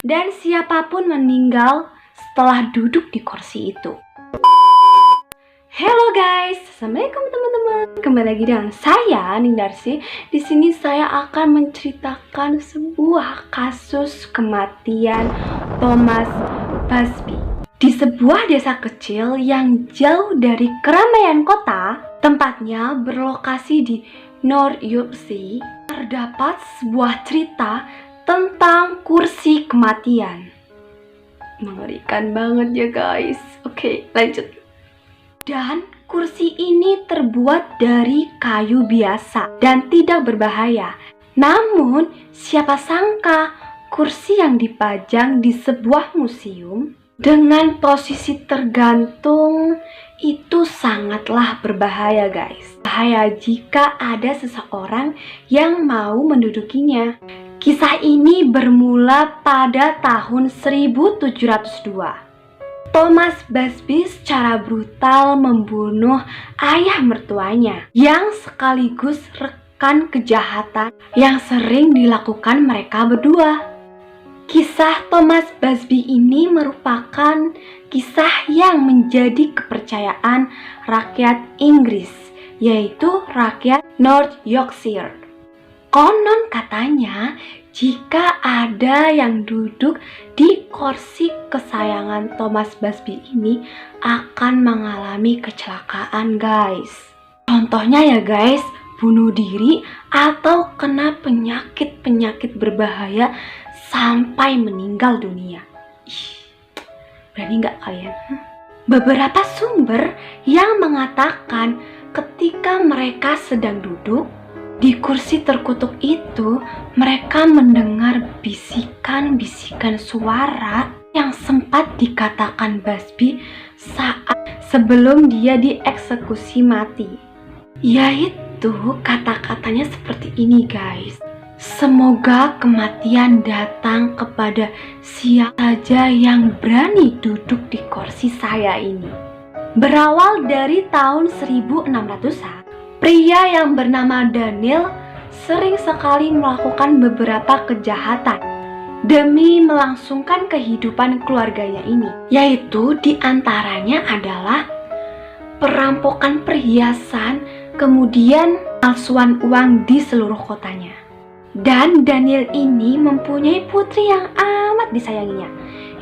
dan siapapun meninggal setelah duduk di kursi itu. Hello guys, assalamualaikum teman-teman. Kembali lagi dengan saya Ningdarsi. Di sini saya akan menceritakan sebuah kasus kematian Thomas Busby di sebuah desa kecil yang jauh dari keramaian kota. Tempatnya berlokasi di North Yorkshire. Terdapat sebuah cerita tentang kursi kematian. Mengerikan banget ya guys. Oke, lanjut. Dan kursi ini terbuat dari kayu biasa dan tidak berbahaya. Namun, siapa sangka kursi yang dipajang di sebuah museum dengan posisi tergantung itu sangatlah berbahaya guys. Bahaya jika ada seseorang yang mau mendudukinya. Kisah ini bermula pada tahun 1702. Thomas Busby secara brutal membunuh ayah mertuanya yang sekaligus rekan kejahatan yang sering dilakukan mereka berdua. Kisah Thomas Busby ini merupakan kisah yang menjadi kepercayaan rakyat Inggris, yaitu rakyat North Yorkshire. Konon katanya, jika ada yang duduk di kursi kesayangan Thomas Busby ini akan mengalami kecelakaan guys. Contohnya ya guys, bunuh diri atau kena penyakit-penyakit berbahaya sampai meninggal dunia. Berani nggak kalian? Beberapa sumber yang mengatakan ketika mereka sedang duduk di kursi terkutuk itu, mereka mendengar bisikan-bisikan suara yang sempat dikatakan Busby saat sebelum dia dieksekusi mati. Yaitu kata-katanya seperti ini guys. Semoga kematian datang kepada siapa saja yang berani duduk di kursi saya ini. Berawal dari tahun 1600-an, pria yang bernama Daniel sering sekali melakukan beberapa kejahatan demi melangsungkan kehidupan keluarganya ini, yaitu diantaranya adalah perampokan perhiasan, kemudian palsuan uang di seluruh kotanya. Dan Daniel ini mempunyai putri yang amat disayanginya,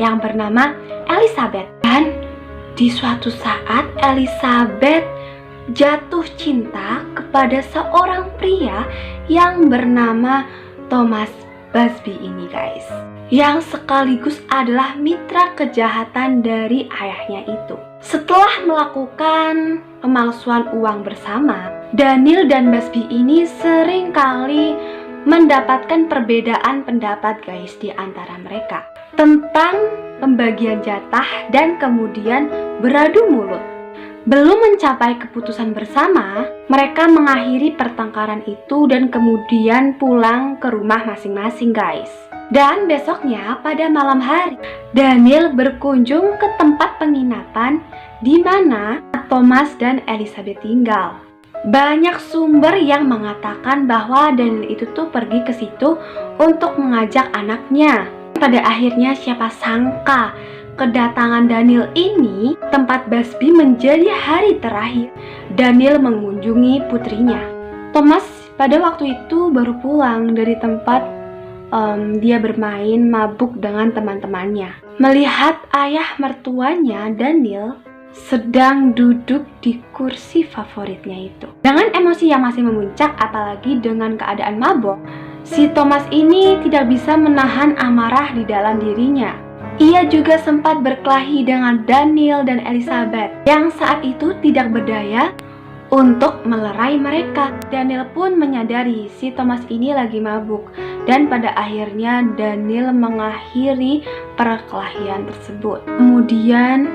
yang bernama Elizabeth. Dan di suatu saat Elizabeth jatuh cinta kepada seorang pria yang bernama Thomas Busby ini guys, yang sekaligus adalah mitra kejahatan dari ayahnya itu. Setelah melakukan pemalsuan uang bersama, Daniel dan Busby ini sering kali mendapatkan perbedaan pendapat guys di antara mereka tentang pembagian jatah dan kemudian beradu mulut. Belum mencapai keputusan bersama, mereka mengakhiri pertengkaran itu dan kemudian pulang ke rumah masing-masing guys. Dan besoknya pada malam hari, Daniel berkunjung ke tempat penginapan di mana Thomas dan Elizabeth tinggal. Banyak sumber yang mengatakan bahwa Daniel itu tuh pergi ke situ untuk mengajak anaknya. Pada akhirnya siapa sangka kedatangan Daniel ini tempat Busby menjadi hari terakhir Daniel mengunjungi putrinya. Thomas pada waktu itu baru pulang dari tempat dia bermain mabuk dengan teman-temannya. Melihat ayah mertuanya Daniel sedang duduk di kursi favoritnya itu. Dengan emosi yang masih memuncak, apalagi dengan keadaan mabok, si Thomas ini tidak bisa menahan amarah di dalam dirinya. Ia juga sempat berkelahi dengan Daniel dan Elizabeth yang saat itu tidak berdaya untuk melerai mereka. Daniel pun menyadari si Thomas ini lagi mabuk dan pada akhirnya Daniel mengakhiri perkelahian tersebut. Kemudian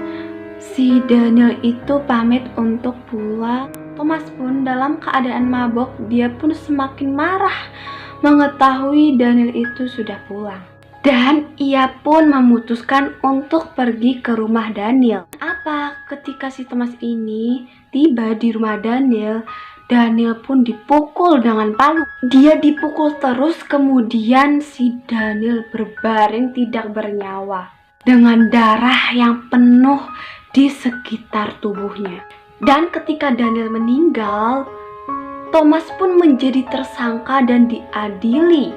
si Daniel itu pamit untuk pulang. Thomas pun dalam keadaan mabok, dia pun semakin marah mengetahui Daniel itu sudah pulang. Dan ia pun memutuskan untuk pergi ke rumah Daniel. Ketika si Thomas ini tiba di rumah Daniel, Daniel pun dipukul dengan palu. Dia dipukul terus, kemudian si Daniel berbaring tidak bernyawa dengan darah yang penuh di sekitar tubuhnya. Dan ketika Daniel meninggal, Thomas pun menjadi tersangka dan diadili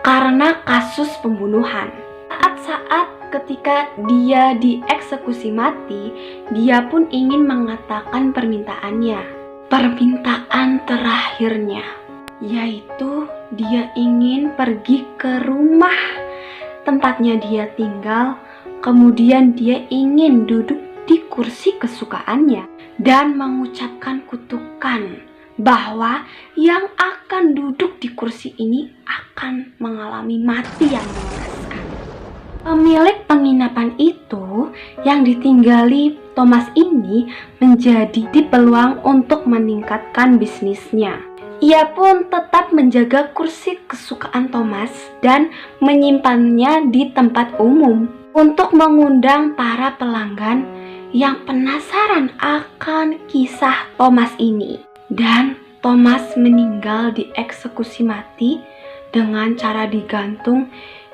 karena kasus pembunuhan. Saat-saat ketika dia dieksekusi mati, dia pun ingin mengatakan permintaannya. Permintaan terakhirnya, yaitu dia ingin pergi ke rumah tempatnya dia tinggal, kemudian dia ingin duduk di kursi kesukaannya dan mengucapkan kutukan bahwa yang akan duduk di kursi ini akan mengalami mati yang mengenaskan. Pemilik penginapan itu yang ditinggali Thomas ini menjadi peluang untuk meningkatkan bisnisnya. Ia pun tetap menjaga kursi kesukaan Thomas dan menyimpannya di tempat umum untuk mengundang para pelanggan yang penasaran akan kisah Thomas ini. Dan Thomas meninggal dieksekusi mati dengan cara digantung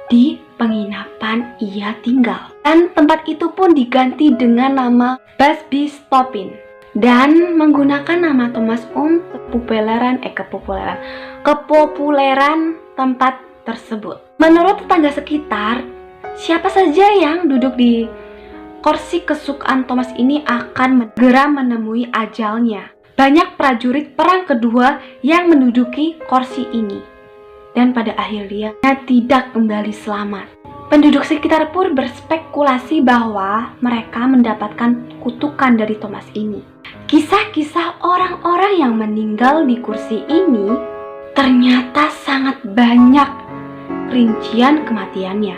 di penginapan ia tinggal. Dan tempat itu pun diganti dengan nama Busby Stopin dan menggunakan nama Thomas untuk kepopuleran tempat tersebut. Menurut tetangga sekitar, siapa saja yang duduk di kursi kesukaan Thomas ini akan segera menemui ajalnya. Banyak prajurit perang kedua yang menduduki kursi ini. Dan pada akhirnya tidak kembali selamat. Penduduk sekitar pun berspekulasi bahwa mereka mendapatkan kutukan dari Thomas ini. Kisah-kisah orang-orang yang meninggal di kursi ini ternyata sangat banyak rincian kematiannya.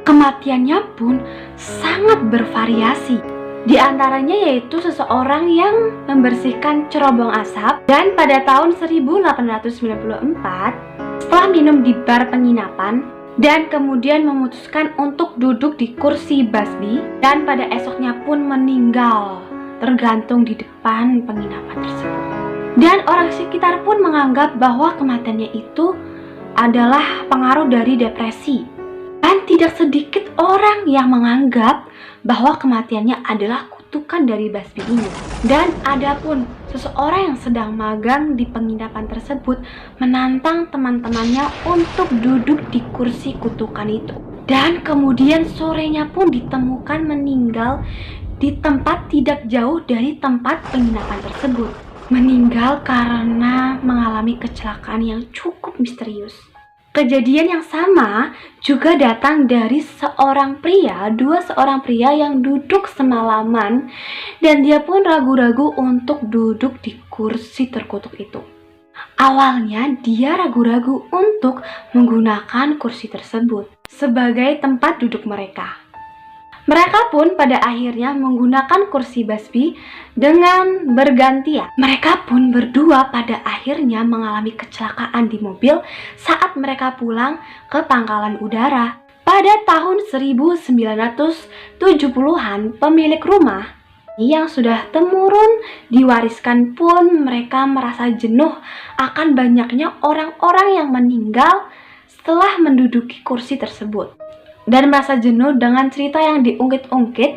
Kematiannya pun sangat bervariasi. Di antaranya yaitu seseorang yang membersihkan cerobong asap dan pada tahun 1894 setelah minum di bar penginapan dan kemudian memutuskan untuk duduk di kursi Busby dan pada esoknya pun meninggal tergantung di depan penginapan tersebut. Dan orang sekitar pun menganggap bahwa kematiannya itu adalah pengaruh dari depresi. Dan tidak sedikit orang yang menganggap bahwa kematiannya adalah kutukan dari Busby ini. Dan ada pun seseorang yang sedang magang di penginapan tersebut menantang teman-temannya untuk duduk di kursi kutukan itu. Dan kemudian sorenya pun ditemukan meninggal di tempat tidak jauh dari tempat penginapan tersebut. Meninggal karena mengalami kecelakaan yang cukup misterius. Kejadian yang sama juga datang dari seorang pria yang duduk semalaman dan dia pun ragu-ragu untuk duduk di kursi terkutuk itu. Awalnya dia ragu-ragu untuk menggunakan kursi tersebut sebagai tempat duduk mereka. Mereka pun pada akhirnya menggunakan kursi Busby dengan bergantian. Mereka pun berdua pada akhirnya mengalami kecelakaan di mobil saat mereka pulang ke pangkalan udara. Pada tahun 1970-an, pemilik rumah yang sudah temurun diwariskan pun mereka merasa jenuh akan banyaknya orang-orang yang meninggal setelah menduduki kursi tersebut. Dan merasa jenuh dengan cerita yang diungkit-ungkit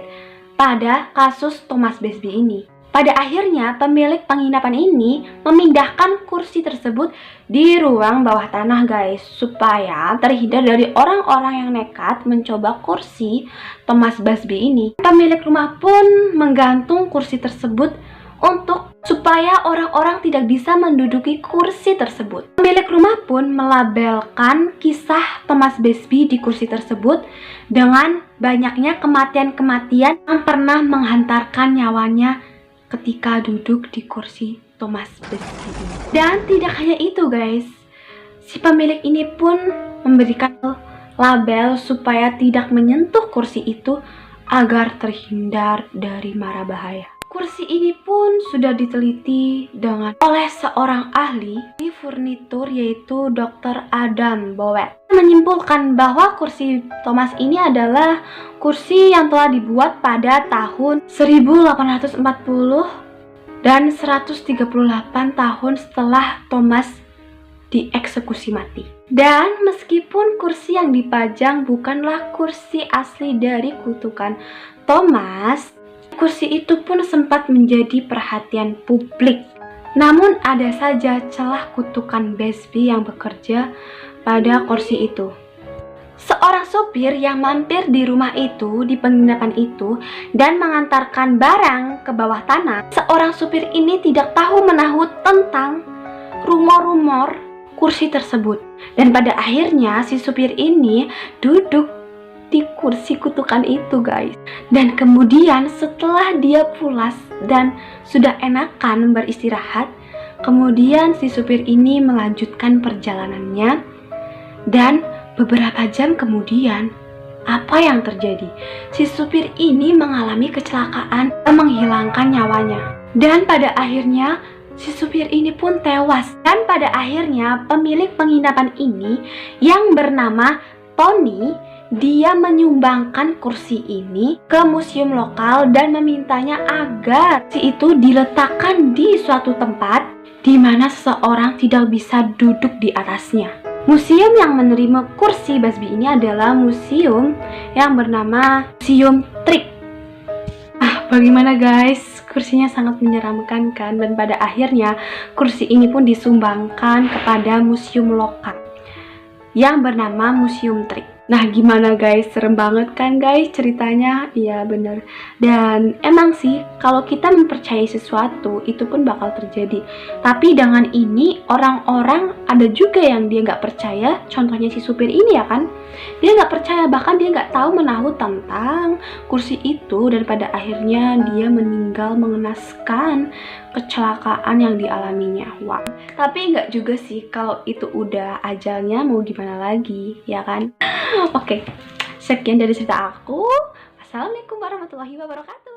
pada kasus Thomas Busby ini. Pada akhirnya pemilik penginapan ini memindahkan kursi tersebut di ruang bawah tanah guys, supaya terhindar dari orang-orang yang nekat mencoba kursi Thomas Busby ini. Pemilik rumah pun menggantung kursi tersebut supaya orang-orang tidak bisa menduduki kursi tersebut. Pemilik rumah pun melabelkan kisah Thomas Busby di kursi tersebut dengan banyaknya kematian-kematian yang pernah menghantarkan nyawanya ketika duduk di kursi Thomas Busby ini. Dan tidak hanya itu guys, si pemilik ini pun memberikan label supaya tidak menyentuh kursi itu agar terhindar dari mara bahaya. Kursi ini pun sudah diteliti oleh seorang ahli di furnitur yaitu Dr. Adam Bowett. Menyimpulkan bahwa kursi Thomas ini adalah kursi yang telah dibuat pada tahun 1840 dan 138 tahun setelah Thomas dieksekusi mati. Dan meskipun kursi yang dipajang bukanlah kursi asli dari kutukan Thomas, kursi itu pun sempat menjadi perhatian publik. Namun ada saja celah kutukan Busby yang bekerja pada kursi itu. Seorang supir yang mampir di rumah itu, di penginapan itu, dan mengantarkan barang ke bawah tanah. Seorang supir ini tidak tahu menahu tentang rumor-rumor kursi tersebut. Dan pada akhirnya si supir ini duduk di kursi kutukan itu, guys. Dan kemudian setelah dia pulas dan sudah enakan beristirahat, kemudian si supir ini melanjutkan perjalanannya. Dan beberapa jam kemudian, apa yang terjadi? Si supir ini mengalami kecelakaan dan menghilangkan nyawanya. Dan pada akhirnya si supir ini pun tewas. Dan pada akhirnya pemilik penginapan ini yang bernama Tony, dia menyumbangkan kursi ini ke museum lokal dan memintanya agar kursi itu diletakkan di suatu tempat di mana seseorang tidak bisa duduk di atasnya. Museum yang menerima kursi Busby ini adalah museum yang bernama Museum Trick. Bagaimana guys? Kursinya sangat menyeramkan kan? Dan pada akhirnya kursi ini pun disumbangkan kepada museum lokal yang bernama Museum Trick. Nah, gimana guys? Serem banget kan guys ceritanya? Iya bener. Dan emang sih kalau kita mempercayai sesuatu itu pun bakal terjadi. Tapi dengan ini orang-orang ada juga yang dia nggak percaya. Contohnya si supir ini ya kan, dia nggak percaya, bahkan dia nggak tahu menahu tentang kursi itu. Dan pada akhirnya dia meninggal mengenaskan kecelakaan yang dialaminya. Wah, tapi nggak juga sih, kalau itu udah ajalnya mau gimana lagi ya kan. Oke, sekian dari cerita aku. Assalamualaikum warahmatullahi wabarakatuh.